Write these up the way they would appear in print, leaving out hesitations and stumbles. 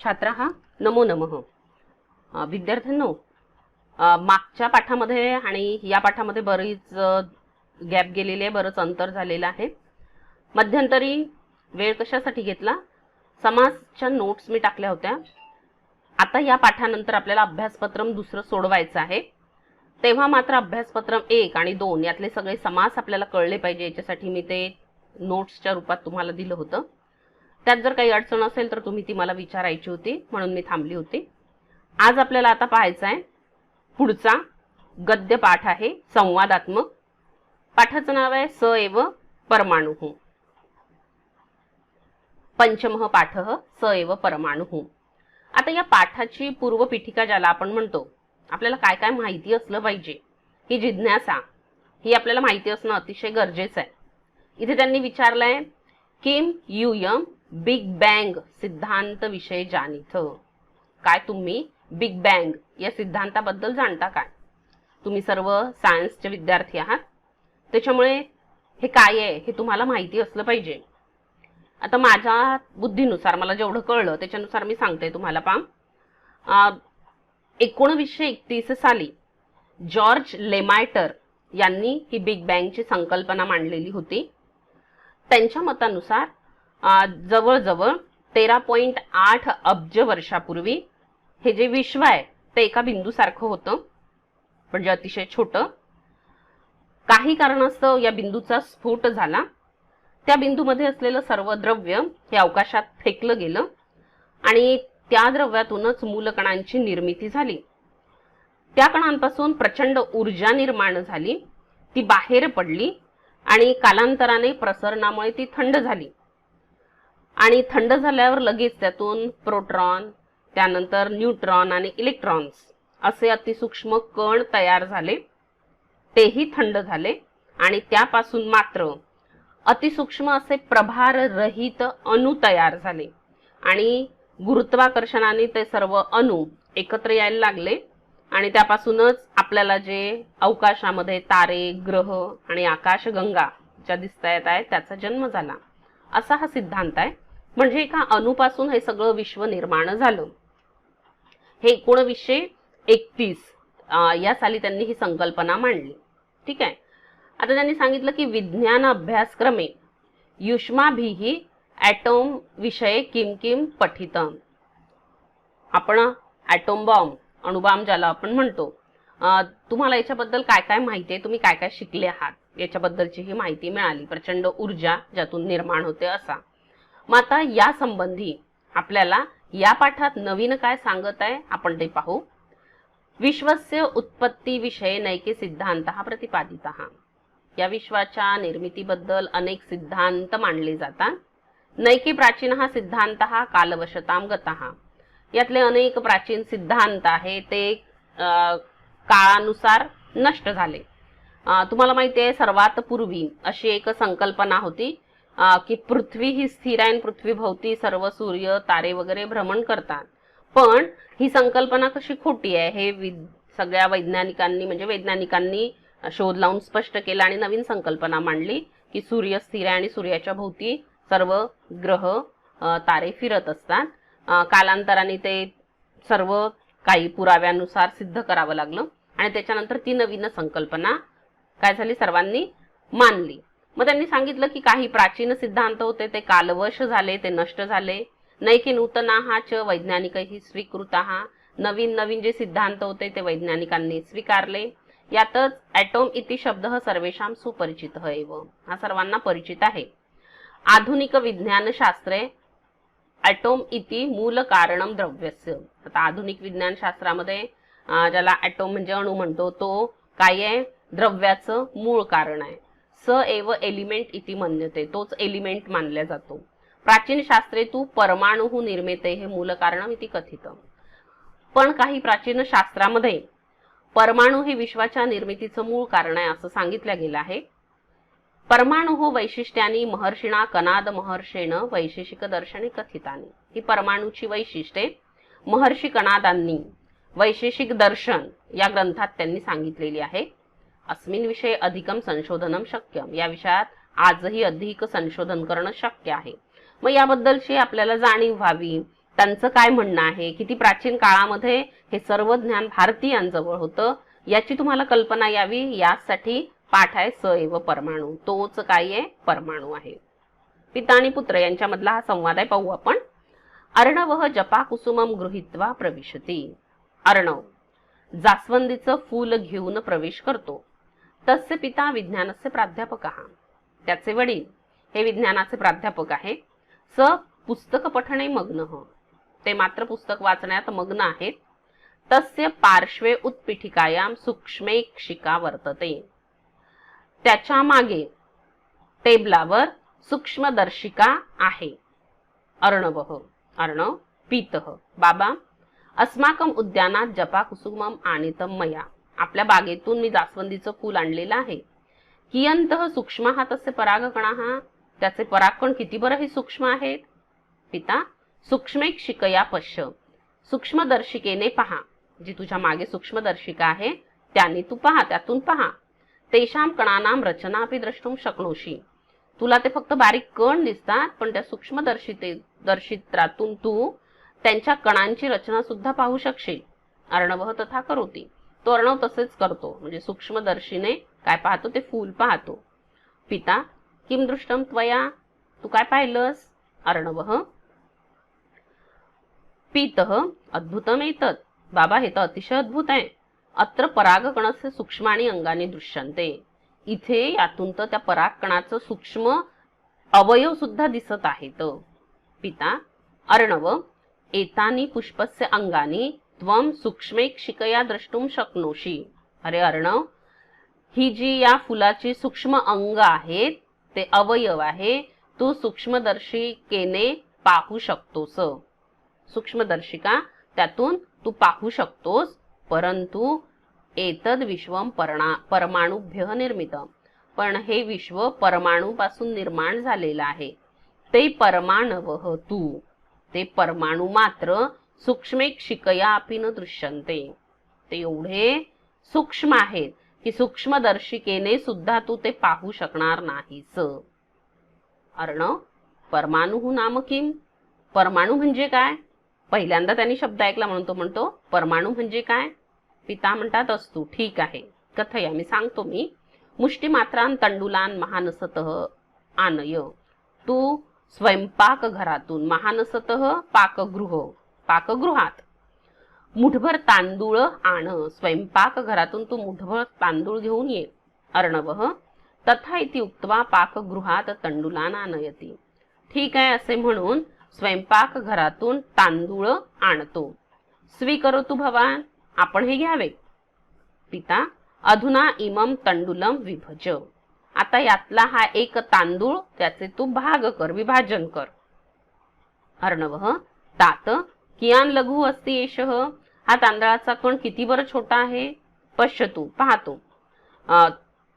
छात्राः नमो नमः। विद्यार्थ्यांनो, मागच्या पाठामध्ये आणि या पाठामध्ये बरीच गॅप गेलेली आहे, बरंच अंतर झालेलं आहे। मध्यंतरी वेळ कशासाठी घेतला? समासच्या नोट्स मी टाकल्या होत्या। आता या पाठानंतर आपल्याला अभ्यासपत्रम दुसरं सोडवायचं आहे, तेव्हा मात्र अभ्यासपत्रम 1 आणि 2 यातले सगळे समास आपल्याला कळले पाहिजे, याच्यासाठी मी ते नोट्सच्या रूपात तुम्हाला दिलं होतं। त्यात जर काही अडचण असेल तर तुम्ही ती मला विचारायची होती, म्हणून मी थांबली होती। आज आपल्याला आता पाहायचं आहे पुढचा गद्य पाठ आहे संवादात्मक। पाठाचं नाव आहे स एव परमाणुः। पंचमः पाठः स एव परमाणुः। आता या पाठाची पूर्वपीठिका ज्याला आपण म्हणतो, आपल्याला काय काय माहिती असलं पाहिजे ही जिज्ञासा, ही आपल्याला माहिती असणं अतिशय गरजेचं आहे। इथे त्यांनी विचारलंय किम यूयम बिग बँग सिद्धांत विषय जाणीथ। काय तुम्ही बिग बँग या सिद्धांताबद्दल जाणता काय? तुम्ही सर्व सायन्सचे विद्यार्थी आहात, त्याच्यामुळे हे काय आहे हे तुम्हाला माहिती असलं पाहिजे। आता माझ्या बुद्धीनुसार मला जेवढं कळलं त्याच्यानुसार मी सांगते तुम्हाला। 1931 साली जॉर्ज लेमायटर यांनी ही बिग बँगची संकल्पना मांडलेली होती। त्यांच्या मतानुसार जवळजवळ 13.8 अब्ज वर्षापूर्वी हे जे विश्व आहे ते एका बिंदूसारखं होतं, म्हणजे अतिशय छोटं। काही कारणास्तव या बिंदूचा स्फोट झाला, त्या बिंदूमध्ये असलेलं सर्व द्रव्य हे अवकाशात फेकलं गेलं आणि त्या द्रव्यातूनच मूलकणांची निर्मिती झाली। त्या कणांपासून प्रचंड ऊर्जा निर्माण झाली, ती बाहेर पडली आणि कालांतराने प्रसरणामुळे ती थंड झाली आणि थंड झाल्यावर लगेच त्यातून प्रोटॉन, त्यानंतर न्यूट्रॉन आणि इलेक्ट्रॉन्स असे अतिसूक्ष्म कण तयार झाले। तेही थंड झाले आणि त्यापासून मात्र अतिसूक्ष्म असे प्रभार रहित अणु तयार झाले आणि गुरुत्वाकर्षणाने ते सर्व अणु एकत्र यायला लागले आणि त्यापासूनच आपल्याला जे अवकाशामध्ये तारे, ग्रह आणि आकाशगंगा ज्या दिसता येत आहेत त्याचा जन्म झाला। असा हा सिद्धांत आहे, म्हणजे एका अणुपासून हे सगळं विश्व निर्माण झालं। हे 1931 या साली त्यांनी ही संकल्पना मांडली। ठीक आहे। आता त्यांनी सांगितलं की विज्ञान अभ्यासक्रमे युष्माभिः ॲटॉम विषय किम किम पठितम। आपण ॲटॉम बॉम्ब, अणुबॉम्ब ज्याला आपण म्हणतो, तुम्हाला याच्याबद्दल काय काय माहिती आहे, तुम्ही काय काय शिकले आहात याच्याबद्दलची ही माहिती मिळाली। प्रचंड ऊर्जा ज्यातून निर्माण होते असा। मग आता या संबंधी आपल्याला या पाठात नवीन काय सांगत आहे आपण ते पाहू। विश्वस्य उत्पत्ती विषय नैके सिद्धांतः प्रतिपादितः। या विश्वाच्या निर्मितीबद्दल अनेक सिद्धांत मांडले जातात। नैके प्राचीनः सिद्धांतः कालवशतां गतः। यातले अनेक प्राचीन सिद्धांत आहे ते काळानुसार नष्ट झाले। तुम्हाला माहिती आहे सर्वात पूर्वी अशी एक संकल्पना होती की पृथ्वी ही स्थिर आहे, पृथ्वीभोवती सर्व सूर्य, तारे वगैरे भ्रमण करतात। पण ही संकल्पना कशी खोटी आहे हे सगळ्या वैज्ञानिकांनी शोध लावून स्पष्ट केलं आणि नवीन संकल्पना मांडली की सूर्य स्थिर आहे आणि सूर्याच्या भोवती सर्व ग्रह, तारे फिरत असतात। कालांतराने ते सर्व काही पुराव्यानुसार सिद्ध करावं लागलं आणि त्याच्यानंतर ती नवीन संकल्पना काय झाली, सर्वांनी मानली। मग त्यांनी सांगितलं की काही प्राचीन सिद्धांत होते ते कालवश झाले, ते नष्ट झाले। नैके नूतनाः च वैज्ञानिकैः स्वीकृताः। नवीन जे सिद्धांत होते ते वैज्ञानिकांनी स्वीकारले। यातच ॲटॉम इति शब्दः सर्वेषां सुपरिचितः एव। हा सर्वांना परिचित आहे। आधुनिक विज्ञानशास्त्रे ॲटॉम इति मूल कारणम द्रव्यस्य। आता आधुनिक विज्ञानशास्त्रामध्ये ज्याला ॲटॉम म्हणजे अणु म्हणतो तो काय आहे, द्रव्याचं मूळ कारण आहे। स एव एलिमेंट इति मन्यते, तोच एलिमेंट मानला जातो। प्राचीन शास्त्रे तू परमाणुः निर्मिते हे मूल कारणम इति कथितम। पण काही प्राचीन शास्त्रामध्ये परमाणु हे विश्वाच्या निर्मितीचं मूळ कारण आहे असं सांगितलं गेलं आहे। परमाणुः वैशिष्ट्यानी महर्षिणा कनाद महर्षेण वैशेषिक दर्शने कथितानि। ही परमाणुची वैशिष्ट्ये महर्षी कनादांनी वैशेषिक दर्शन या ग्रंथात त्यांनी सांगितलेली आहे। अस्मिन् विषये अधिकम संशोधनम शक्यम। या विषयात आजही अधिक संशोधन करणं शक्य आहे। मग याबद्दलची आपल्याला जाणीव व्हावी, त्यांचं काय म्हणणं आहे, किती प्राचीन काळामध्ये हे सर्व ज्ञान भारतीयांजवळ होतं, याची तुम्हाला कल्पना यावी यासाठी पाठ आहे स एव परमाणु. तोच काय आहे, परमाणु आहे. पिता आणि पुत्र यांच्यामधला हा संवाद आहे, पाहू आपण. अर्णवः जपा कुसुमम गृहीत्वा प्रविशती. अर्णव जास्वंदीचं फूल घेऊन प्रवेश करतो. तस्य पिता विज्ञानस्य प्राध्यापकः. त्याचे वडील हे विज्ञानाचे प्राध्यापक आहे. स पुस्तक पठणे मग्नः. ते मात्र पुस्तक वाचण्यात मग्न आहेत. तस्य पार्श्वे उत्पीठिकायां सूक्ष्मेक्षिका वर्तते. त्याच्या मागे टेबलावर सूक्ष्मदर्शिका आहे. अर्णवः अर्णव पितः. बाबा अस्माकं उद्यानात जपा कुसुमम आनीतं मया. आपल्या बागेतून मी जास्वंदीचं फूल आणलेलं आहे. कियन्तः सूक्ष्मः तस्य परागकणाः. त्याचे परागकण किती बरं हे सूक्ष्म आहेत. पिता सूक्ष्मेक्षिकया पश्य. सूक्ष्मदर्शिकेने पहा. जी तुझ्या मागे सूक्ष्मदर्शिका आहे त्याने तू पहा, त्यातून पहा. तेषां कणानां रचना अपि द्रष्टुं शक्नोषि. तुला ते फक्त बारीक कण दिसतात, पण त्या सूक्ष्मदर्शित्रातून तू त्यांच्या कणांची रचना सुद्धा पाहू शकशील. अर्णवः तथा करोति. तो अर्णव तसेच करतो, म्हणजे सूक्ष्मदर्शीने काय पाहतो, ते फूल पाहतो. पिता किम दृष्टम त्वया. तू काय पाहिलंस. अर्णवः पितः अद्भुतम एतत्. बाबा हे तर अतिशय अद्भुत आहे. अत्र परागकणस्य सूक्ष्माणि अंगानि दृश्यन्ते. इथे यातून तर त्या परागकणाचं सूक्ष्म अवयव सुद्धा दिसत आहेत. पिता अर्णव एतानि पुष्पस्य अंगानि त्वं सूक्ष्मेक्षिकया द्रष्टुं शक्नोषि. अरे अर्णव, ही जी या फुलाची सूक्ष्म अंग आहेत, ते अवयव आहे, तू सूक्ष्मदर्शिकेने पाहू शकतोस. सूक्ष्मदर्शिका त्यातून तू पाहू शकतोस. परंतु एतद विश्वम परमाणुभ्यः निर्मित. पण हे विश्व परमाणूपासून निर्माण झालेलं आहे. ते परमाणवः तू. ते परमाणू मात्र सूक्ष्मेक्षिकया अपि न दृश्यन्ते. ते एवढे सूक्ष्म आहेत की सूक्ष्मदर्शिकेने सुद्धा तू ते पाहू शकणार नाहीस. अर्णव परमाणु नाम किम. परमाणु म्हणजे काय. पहिल्यांदा त्यांनी शब्द ऐकला म्हणून तो म्हणतो परमाणु म्हणजे काय. पिता म्हणतात अस्तु ठीक आहे, कथया मी सांगतो. मी मुष्टिमात्रां तंडुलान महानसतः आनय. तू स्वयंपाक घरातून महानसतः पाकगृहात मुठभर तांदूळ आण. स्वयंपाक घरातून तू मुठभर तांदूळ घेऊन ये. अर्णवः तथा इति उक्त्वा पाकगृहात तंडुलान आनयति. ठीक आहे असे म्हणून स्वयंपाक घरातून तांदूळ आणतो. स्वीकरोतु भवान. आपण हे घ्यावे. पिता अधुना इमं तंडुलम विभज. आता यातला हा एक तांदूळ त्याचे तू भाग कर, विभाजन कर. अर्णवः तात कियान लघु अस्ति एषः. हा तांदळाचा कण किती बरं छोटा आहे. पश्यतु पाहतो.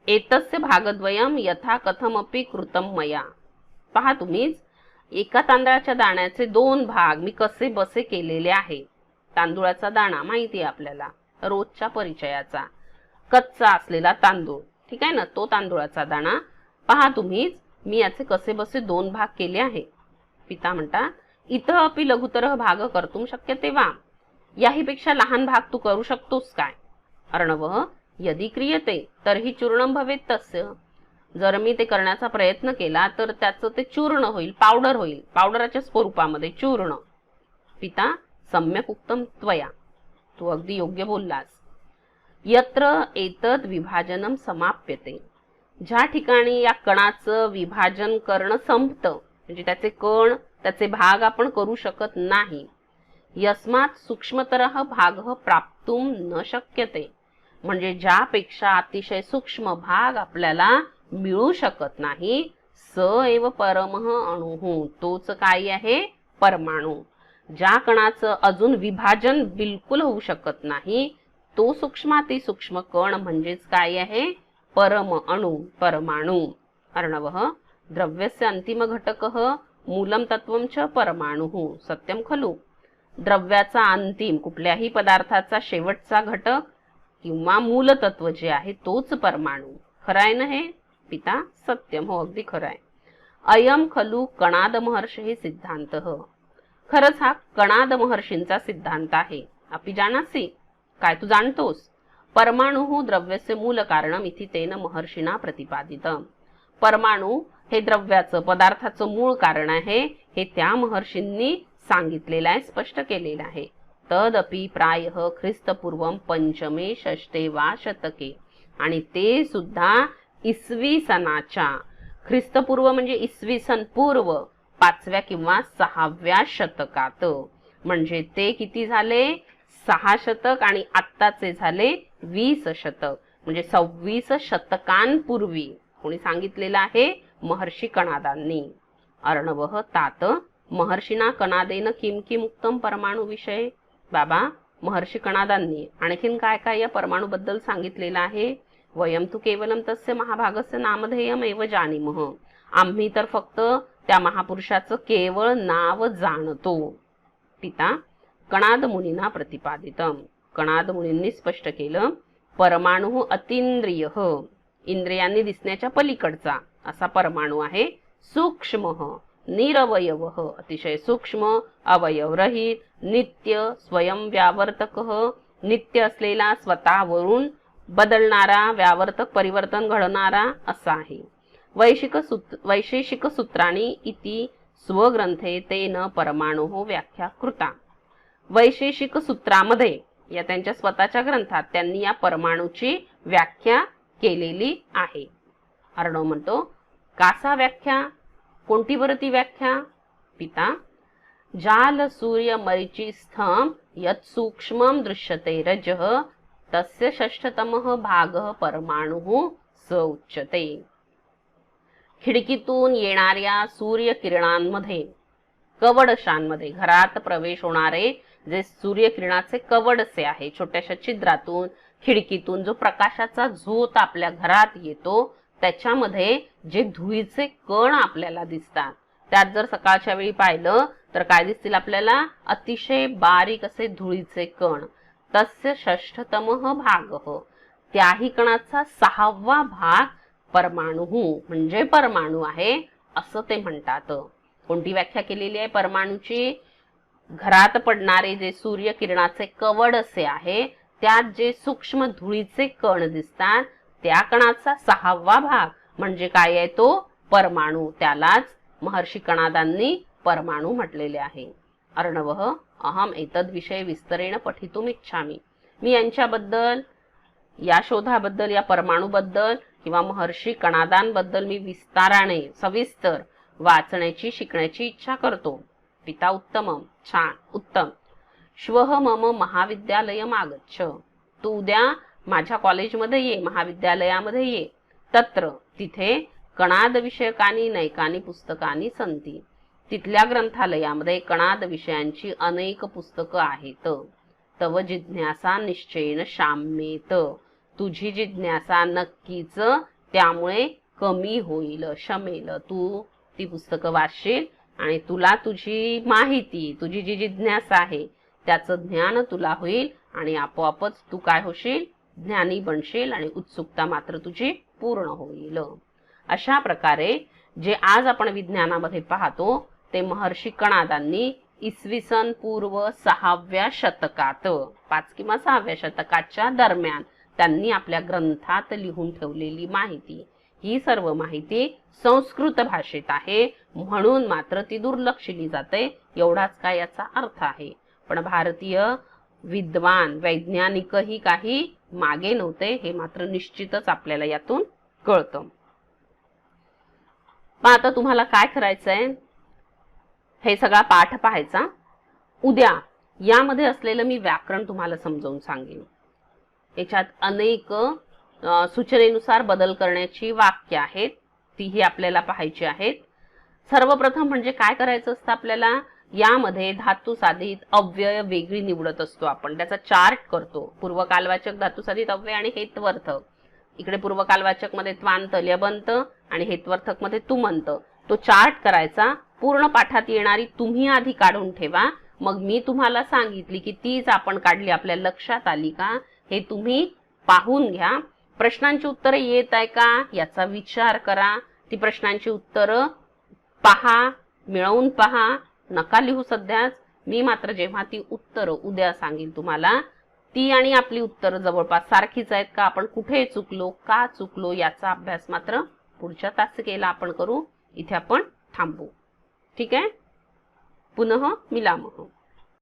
एतस्य भागद्वयम यथा कथमपि कृतम मया. पहा तुम्हीच, एका तांदळाच्या दाण्याचे दोन भाग मी कसे बसे केलेले आहे. तांदूळाचा दाणा माहिती आहे आपल्याला, रोजच्या परिचयाचा कच्चा असलेला तांदूळ, ठीक आहे ना, तो तांदूळाचा दाणा. पहा तुम्हीच मी याचे कसे बसे दोन भाग केले आहे. पिता म्हणतात इथं अपि लघुतरः भाग कर्तुं शक्यते वा. याहीपेक्षा लहान भाग तू करू शकतोस काय. अर्णवः यदि क्रियते तर्हि चूर्णं भवेत् तस्य. जर मी ते करण्याचा प्रयत्न केला तर त्याचं ते चूर्ण होईल, पावडर होईल, पावडराच्या स्वरूपामध्ये चूर्ण. पिता सम्यक उक्तम त्वया. तू अगदी योग्य बोललास. यत्र एतद विभाजनम समाप्यते. ज्या ठिकाणी या कणाचं विभाजन करणं संपतं, म्हणजे त्याचे कण त्याचे भाग आपण करू शकत नाही. यस्मात् सूक्ष्मतरः भागः प्राप्तुं न शक्यते. म्हणजे ज्यापेक्षा अतिशय सूक्ष्म भाग आपल्याला मिळू शकत नाही. स एव परमः अणुः. तोच काय आहे, परमाणू. ज्या कणाचं अजून विभाजन बिलकुल होऊ शकत नाही, तो सूक्ष्माति सूक्ष्म कण म्हणजेच काय आहे, परम अणु, परमाणु. अर्णवः द्रव्यस्य अंतिम घटकः मूलम तत्वम च परमाणुः. सत्यम खलु. द्रव्याचा अंतिम, कुठल्याही पदार्थाचा शेवटचा घटक किंवा मूलतत्व जे आहे तोच परमाणु. खरं आहे ना हे. पिता सत्यम. हो अगदी खरं आहे. अयम खलु कणाद महर्षि सिद्धांतः. खरंच हा कणाद महर्षींचा सिद्धांत आहे. अपि जानासि, काय तू जाणतोस? परमाणु द्रव्यस्य मूल कारणम इति तेन महर्षीना प्रतिपादितम. परमाणु हे द्रव्याचं, पदार्थाचं मूळ कारण आहे, हे त्या महर्षींनी सांगितलेलं आहे, स्पष्ट केलेलं आहे. तदपि प्रायः ख्रिस्तपूर्वम पंचमे षष्ठे वा शतके, आणि ते सुद्धा इसवी सनाच्या, ख्रिस्तपूर्व म्हणजे इसवी सन पूर्व 5व्या किंवा 6व्या शतकात. म्हणजे ते किती झाले? 6 शतक, आणि आत्ताचे झाले 20 शतक, म्हणजे 26 शतकांपूर्वी. कोणी सांगितलेलं आहे? महर्षी कणादांनी. अर्णवः तात महर्षीना कणादेन किम किम उत्तम परमाणु विषय. बाबा, महर्षी कणादांनी आणखीन काय काय या परमाणू बद्दल सांगितलेलं आहे? वयम तु केवलम तस्य महाभागस्य नामधेयम एव जानीमः. आम्ही तर फक्त त्या महापुरुषाचं केवळ नाव जाणतो. पिता कणाद मुनीना प्रतिपादितम. कणाद मुनींनी स्पष्ट केलं, परमाणु अतींद्रिय, इंद्रियांनी दिसण्याच्या पलीकडचा असा परमाणु आहे. सूक्ष्म निरवयव, अतिशय सूक्ष्म, अवयवरहित, नित्य, स्वयं व्यावर्तक, नित्य असलेला, स्वतःवरून बदलणारा, व्यावर्तक, परिवर्तन घडणारा असा आहे. वैशेषिक सूत्राणी इति स्वग्रंथे तेन परमाणु व्याख्या कृता. वैशेषिक सूत्रामध्ये, या त्यांच्या स्वतःच्या ग्रंथात त्यांनी या परमाणूची व्याख्या केलेली आहे. अर्णव म्हणतो, कासा व्याख्या? कोणती बरं ती व्याख्या? पिता जाल सूर्य मरीचिस्थम यत् सूक्ष्मं दृश्यते रजः तस्य षष्ठतमः भागः परमाणुः स उच्यते. खिडकीतून येणाऱ्या सूर्यकिरणांमध्ये, कवडशांमध्ये, घरात प्रवेश होणारे जे सूर्यकिरणाचे कवडसे आहे, छोट्याशा छिद्रातून, खिडकीतून जो प्रकाशाचा झोत आपल्या घरात येतो, त्याच्यामध्ये जे धुळीचे कण आपल्याला दिसतात, त्यात जर सकाळच्या वेळी पाहिलं तर काय दिसतील आपल्याला? अतिशय बारीक असे धुळीचे कण. तस्य षष्ठतमः भागः, त्याही कणाचा 6वा भाग परमाणु म्हणजे परमाणु आहे असं ते म्हणतात. कोणती व्याख्या केलेली आहे परमाणूची? घरात पडणारे जे सूर्यकिरणाचे कवड असे आहे, त्यात जे सूक्ष्म धुळीचे कण दिसतात, त्या कणाचा 6वा भाग म्हणजे काय आहे? तो परमाणु. त्यालाच महर्षी कणादांनी परमाणु म्हटलेले आहे. अर्णवः अहम एतद विषय विस्तरेण पठितुम इच्छामि. मी यांच्याबद्दल, या शोधाबद्दल, या परमाणूबद्दल किंवा महर्षी कणादांबद्दल मी विस्ताराने, सविस्तर वाचण्याची, शिकण्याची इच्छा करतो. पिता उत्तमम, छान, उत्तम. श्वः मम महाविद्यालयम आगच्छ. तू उद्या माझ्या कॉलेजमध्ये ये, महाविद्यालयामध्ये ये. तत्र, तिथे कणाद विषयकानी नैकानी पुस्तकानी संती. तिथल्या ग्रंथालयामध्ये कणाद विषयांची अनेक पुस्तकं आहेत. तव जिज्ञासा निश्चयेन शाम्येत. तुझी जिज्ञासा नक्कीच त्यामुळे कमी होईल, शमेल. तू ती पुस्तकं वाचशील आणि तुला तुझी माहिती, तुझी जी जिज्ञासा आहे त्याचं ज्ञान तुला होईल, आणि आपोआपच तू काय होशील? ज्ञानी बनशील, आणि उत्सुकता मात्र तुझी पूर्ण होईल. अशा प्रकारे जे आज आपण विज्ञानामध्ये पाहतो ते महर्षी कणादांनी इसवी सन पूर्व 6व्या शतकात, 5 किंवा 6व्या शतकाच्या दरम्यान त्यांनी आपल्या ग्रंथात लिहून ठेवलेली माहिती, ही सर्व माहिती संस्कृत भाषेत आहे, म्हणून मात्र ती दुर्लक्षिली जाते, एवढाच काय याचा अर्थ आहे. पण भारतीय विद्वान, वैज्ञानिकही काही मागे नव्हते, हे मात्र निश्चितच आपल्याला यातून कळतं. पण आता तुम्हाला काय करायचंय? हे सगळा पाठ पाहायचा. उद्या यामध्ये असलेलं मी व्याकरण तुम्हाला समजावून सांगेन. याच्यात अनेक सूचनेनुसार बदल करण्याची वाक्य आहेत, तीही आपल्याला पाहायची आहेत. सर्वप्रथम म्हणजे काय करायचं असतं आपल्याला? यामध्ये धातू साधित अव्यय वेगळी निवडत असतो आपण, त्याचा चार्ट करतो. पूर्वकालवाचक, धातू साधित अव्यय आणि हेत्वर्थक. इकडे पूर्वकालवाचक मध्ये त्वांत, ल्यबंत, आणि हेत्वर्थक मध्ये तुमंत. तो चार्ट करायचा. पूर्ण पाठात येणारी तुम्ही आधी काढून ठेवा, मग मी तुम्हाला सांगितली की तीच आपण काढली, आपल्या लक्षात आली का हे तुम्ही पाहून घ्या. प्रश्नांची उत्तरे येत आहे का याचा विचार करा. ती प्रश्नांची उत्तरं पहा, मिळवून पहा, नका लिहू सध्याच. मी मात्र जेव्हा ती उत्तरं उद्या सांगेल तुम्हाला, ती आणि आपली उत्तरं जवळपास सारखीच आहेत का, आपण कुठे चुकलो, का चुकलो, याचा अभ्यास मात्र पुढच्या तासिकेला आपण करू. इथे आपण थांबू. ठीक आहे. पुनः मिलामः.